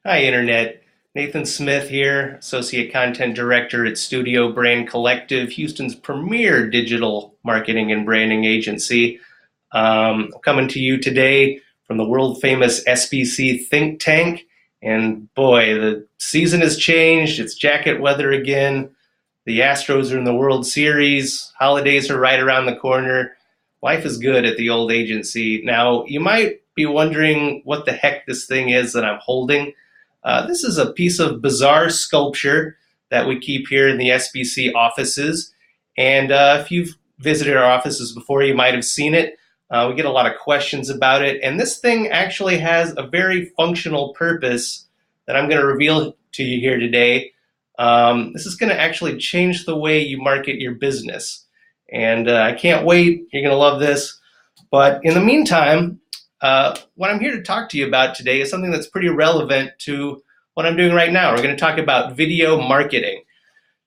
Hi, Internet. Nathan Smith here, Associate Content Director at Studio Brand Collective, Houston's premier digital marketing and branding agency. I'm coming to you today from the world famous SBC think tank. And boy, the season has changed. It's jacket weather again. The Astros are in the World Series. Holidays are right around the corner. Life is good at the old agency. Now, you might be wondering what the heck this thing is that I'm holding. This is a piece of bizarre sculpture that we keep here in the SBC offices. And if you've visited our offices before, you might have seen it. We get a lot of questions about it. And this thing actually has a very functional purpose that I'm going to reveal to you here today. This is going to actually change the way you market your business. And I can't wait. You're going to love this. But in the meantime, what I'm here to talk to you about today is something that's pretty relevant to what I'm doing right now. We're going to talk about video marketing.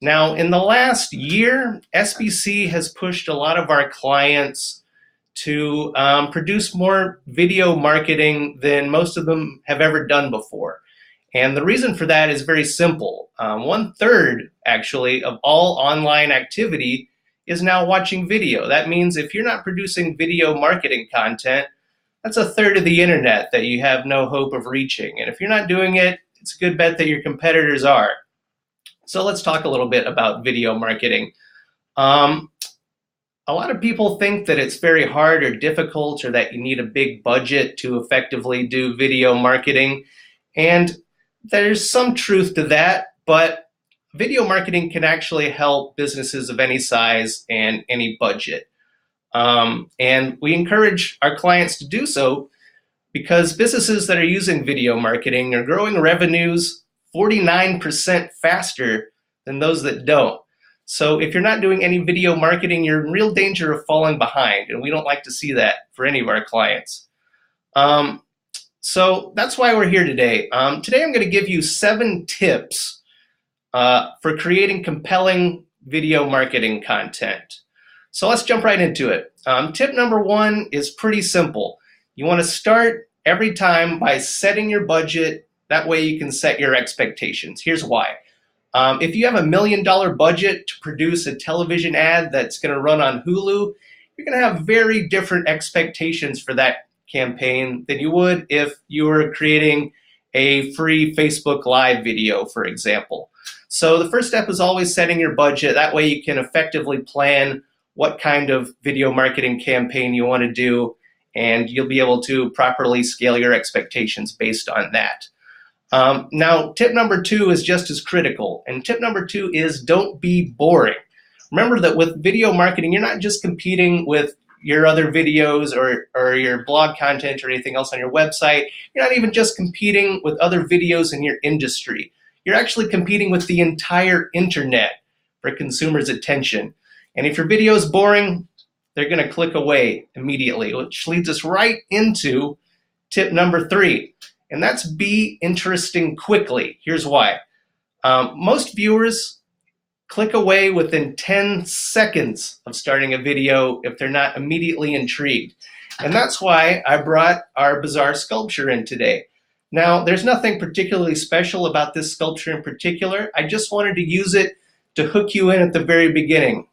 Now, in the last year, SBC has pushed a lot of our clients to produce more video marketing than most of them have ever done before. And the reason for that is very simple. 1/3, actually, of all online activity is now watching video. That means if you're not producing video marketing content, that's 1/3 of the internet that you have no hope of reaching. And if you're not doing it, it's a good bet that your competitors are. So let's talk a little bit about video marketing. A lot of people think that it's very hard or difficult or that you need a big budget to effectively do video marketing. And there's some truth to that, but video marketing can actually help businesses of any size and any budget. And we encourage our clients to do so because businesses that are using video marketing are growing revenues 49% faster than those that don't. So if you're not doing any video marketing, you're in real danger of falling behind, and we don't like to see that for any of our clients. So that's why we're here today. Today I'm going to give you 7 tips for creating compelling video marketing content. So let's jump right into it. Tip number 1 is pretty simple. You want to start every time by setting your budget. That way you can set your expectations. Here's why. If you have $1 million budget to produce a television ad that's going to run on Hulu, you're going to have very different expectations for that campaign than you would if you were creating a free Facebook Live video, for example. So the first step is always setting your budget. That way you can effectively plan what kind of video marketing campaign you want to do, and you'll be able to properly scale your expectations based on that. Now, tip number 2 is just as critical, and tip number 2 is don't be boring. Remember that with video marketing, you're not just competing with your other videos or your blog content or anything else on your website. You're not even just competing with other videos in your industry. You're actually competing with the entire internet for consumers' attention. And if your video is boring, they're going to click away immediately, which leads us right into tip number 3. And that's be interesting quickly. Here's why. Most viewers click away within 10 seconds of starting a video if they're not immediately intrigued. And that's why I brought our bizarre sculpture in today. Now, there's nothing particularly special about this sculpture in particular. I just wanted to use it to hook you in at the very beginning.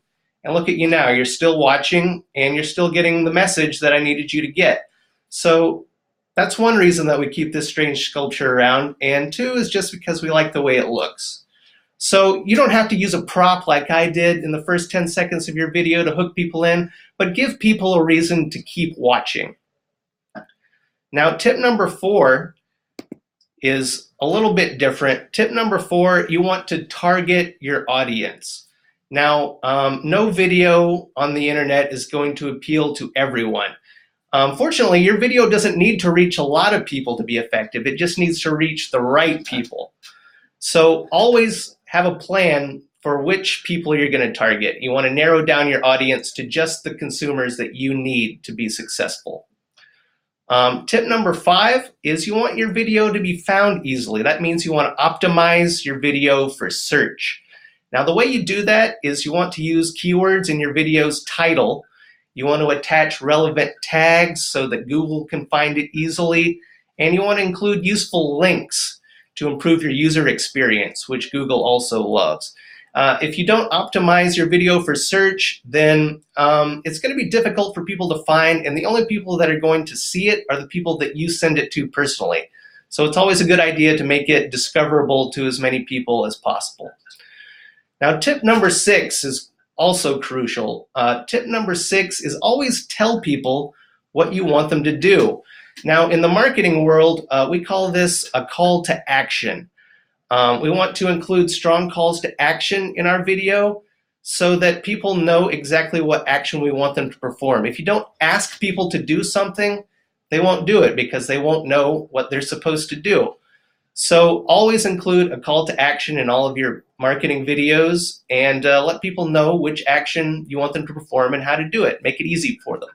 And look at you now. You're still watching, and you're still getting the message that I needed you to get. So that's one reason that we keep this strange sculpture around, and 2 is just because we like the way it looks. So you don't have to use a prop like I did in the first 10 seconds of your video to hook people in, but give people a reason to keep watching. Now, tip number 4 is a little bit different. Tip number 4, you want to target your audience. Now, no video on the internet is going to appeal to everyone. Fortunately, your video doesn't need to reach a lot of people to be effective. It just needs to reach the right people. So always have a plan for which people you're going to target. You want to narrow down your audience to just the consumers that you need to be successful. Tip number 5 is you want your video to be found easily. That means you want to optimize your video for search. Now, the way you do that is you want to use keywords in your video's title. You want to attach relevant tags so that Google can find it easily. And you want to include useful links to improve your user experience, which Google also loves. If you don't optimize your video for search, then it's going to be difficult for people to find, and the only people that are going to see it are the people that you send it to personally. So it's always a good idea to make it discoverable to as many people as possible. Now, tip number 6 is also crucial. Tip number 6 is always tell people what you want them to do. Now, in the marketing world, we call this a call to action. We want to include strong calls to action in our video so that people know exactly what action we want them to perform. If you don't ask people to do something, they won't do it because they won't know what they're supposed to do. So always include a call to action in all of your marketing videos and let people know which action you want them to perform and how to do it. Make it easy for them.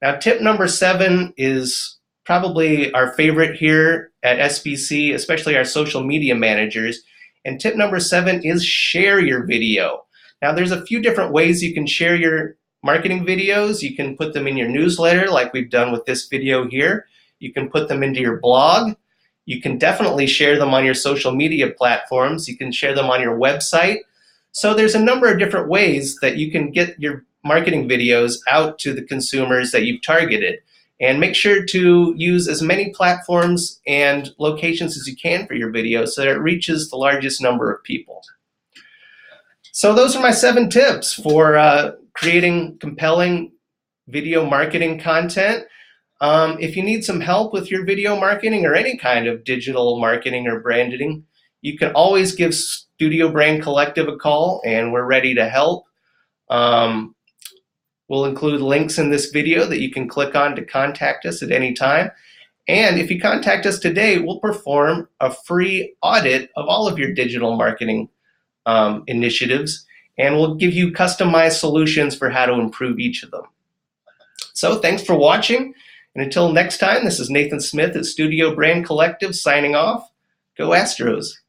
Now, tip number 7 is probably our favorite here at SBC, especially our social media managers. And tip number 7 is share your video. Now, there's a few different ways you can share your marketing videos. You can put them in your newsletter like we've done with this video here. You can put them into your blog. You can definitely share them on your social media platforms. You can share them on your website. So there's a number of different ways that you can get your marketing videos out to the consumers that you've targeted. And make sure to use as many platforms and locations as you can for your video so that it reaches the largest number of people. So those are my 7 tips for creating compelling video marketing content. If you need some help with your video marketing or any kind of digital marketing or branding, you can always give Studio Brand Collective a call and we're ready to help. We'll include links in this video that you can click on to contact us at any time. And if you contact us today, we'll perform a free audit of all of your digital marketing initiatives, and we'll give you customized solutions for how to improve each of them. So thanks for watching, and until next time, this is Nathan Smith at Studio Brand Collective signing off. Go Astros!